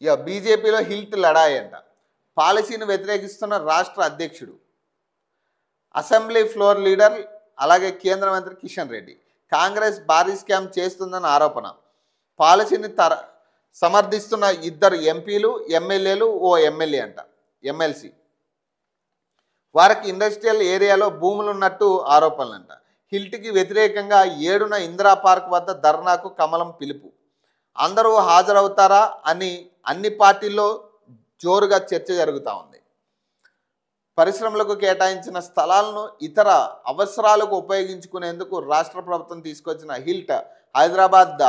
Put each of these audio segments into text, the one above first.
ఇక బీజేపీలో హిల్ట్ లడాయి అంట. పాలసీని వ్యతిరేకిస్తున్న రాష్ట్ర అధ్యక్షుడు, అసెంబ్లీ ఫ్లోర్ లీడర్, అలాగే కేంద్ర మంత్రి కిషన్ రెడ్డి. కాంగ్రెస్ భారీ స్కామ్ చేస్తుందన్న ఆరోపణ. పాలసీని సమర్థిస్తున్న ఇద్దరు ఎంపీలు, ఎమ్మెల్యేలు, ఓ ఎమ్మెల్యే అంట, ఎమ్మెల్సీ. వారికి ఇండస్ట్రియల్ ఏరియాలో భూములు ఉన్నట్టు ఆరోపణలంట. హిల్ట్కి వ్యతిరేకంగా 7న ఇందిరా పార్క్ వద్ద ధర్నాకు కమలం పిలుపు. అందరూ హాజరవుతారా అని అన్ని పార్టీల్లో జోరుగా చర్చ జరుగుతూ ఉంది. పరిశ్రమలకు కేటాయించిన స్థలాలను ఇతర అవసరాలకు ఉపయోగించుకునేందుకు రాష్ట్ర ప్రభుత్వం తీసుకొచ్చిన HILT Hyderabad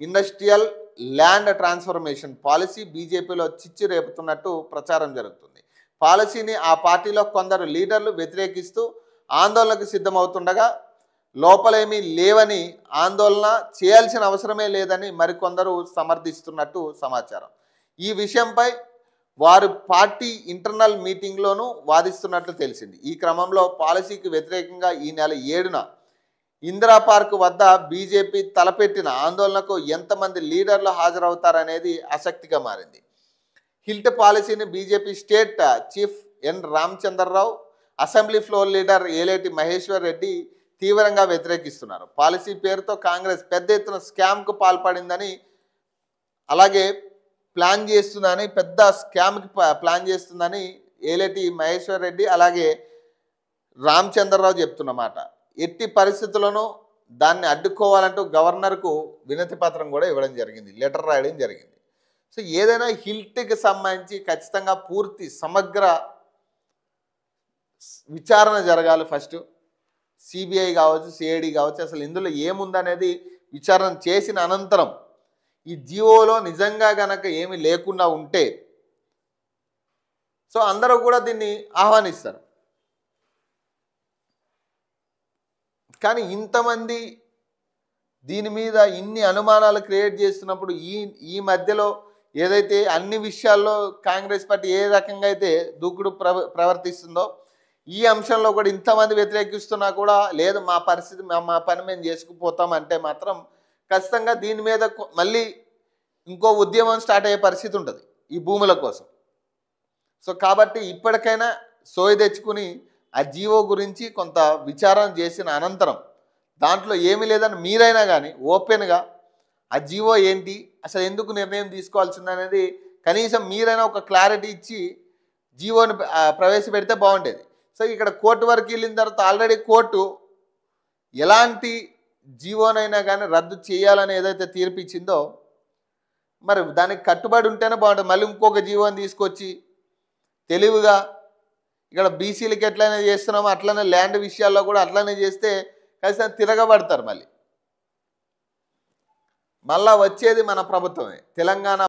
industrial land transformation policy బీజేపీలో చిచ్చు రేపుతున్నట్టు ప్రచారం జరుగుతుంది. పాలసీని ఆ పార్టీలో కొందరు లీడర్లు వ్యతిరేకిస్తూ ఆందోళనకు సిద్ధమవుతుండగా, లోపలేమీ లేవని, ఆందోళన చేయాల్సిన అవసరమే లేదని మరికొందరు సమర్థిస్తున్నట్టు సమాచారం. ఈ విషయంపై వారు పార్టీ ఇంటర్నల్ మీటింగ్లోనూ వాదిస్తున్నట్లు తెలిసింది. ఈ క్రమంలో పాలసీకి వ్యతిరేకంగా ఈ నెల 7న ఇందిరా పార్క్ వద్ద బీజేపీ తలపెట్టిన ఆందోళనకు ఎంతమంది లీడర్లు హాజరవుతారనేది ఆసక్తిగా మారింది. హిల్ట్ పాలసీని BJP state chief N Ramachandra Rao, assembly floor leader Aleti Maheshwar Reddy తీవ్రంగా వ్యతిరేకిస్తున్నారు. పాలసీ పేరుతో కాంగ్రెస్ పెద్ద ఎత్తున స్కామ్కు పాల్పడిందని, అలాగే పెద్ద స్కామ్కి ప్లాన్ చేస్తుందని ఏలేటి మహేశ్వర్ రెడ్డి అలాగే రామచంద్రరావు చెప్తున్నమాట. ఎట్టి పరిస్థితుల్లోనూ దాన్ని అడ్డుకోవాలంటూ గవర్నర్కు వినతి పత్రం కూడా ఇవ్వడం జరిగింది, లెటర్ రాయడం జరిగింది. సో ఏదైనా హిల్ట్కి సంబంధించి ఖచ్చితంగా పూర్తి సమగ్ర విచారణ జరగాలి. ఫస్ట్ సిబిఐ కావచ్చు, సిఐడి కావచ్చు, అసలు ఇందులో ఏముందనేది విచారణ చేసిన అనంతరం ఈ జియోలో నిజంగా గనక ఏమి లేకుండా ఉంటే సో అందరూ కూడా దీన్ని ఆహ్వానిస్తారు. కానీ ఇంతమంది దీని మీద ఇన్ని అనుమానాలు క్రియేట్ చేస్తున్నప్పుడు ఈ మధ్యలో ఏదైతే అన్ని విషయాల్లో కాంగ్రెస్ పార్టీ ఏ రకంగా అయితే దూకుడు ప్రవర్తిస్తుందో, ఈ అంశంలో కూడా ఇంతమంది వ్యతిరేకిస్తున్నా కూడా లేదు మా పరిస్థితి మా పని మేము చేసుకుపోతామంటే మాత్రం ఖచ్చితంగా దీని మీద మళ్ళీ ఇంకో ఉద్యమం స్టార్ట్ అయ్యే పరిస్థితి ఉంటుంది ఈ భూముల కోసం. సో కాబట్టి ఇప్పటికైనా సోయి తెచ్చుకుని ఆ జీవో గురించి కొంత విచారణ చేసిన అనంతరం దాంట్లో ఏమీ లేదని మీరైనా కానీ ఓపెన్గా ఆ జీవో ఏంటి, అసలు ఎందుకు నిర్ణయం తీసుకోవాల్సిందనేది కనీసం మీరైనా ఒక క్లారిటీ ఇచ్చి జీవోని ప్రవేశపెడితే బాగుండేది. సో ఇక్కడ కోర్టు వరకు వెళ్ళిన తర్వాత ఆల్రెడీ కోర్టు ఎలాంటి జీవోనైనా కానీ రద్దు చేయాలని ఏదైతే తీర్పు ఇచ్చిందో మరి దానికి కట్టుబడి ఉంటేనే బాగుంటుంది. మళ్ళీ ఇంకొక జీవోని తీసుకొచ్చి తెలివిగా ఇక్కడ బీసీలకి ఎట్లయినా చేస్తున్నామో అట్లనే ల్యాండ్ విషయాల్లో కూడా అట్లనే చేస్తే ఖచ్చితంగా తిరగబడతారు. మళ్ళీ వచ్చేది మన ప్రభుత్వమే, తెలంగాణ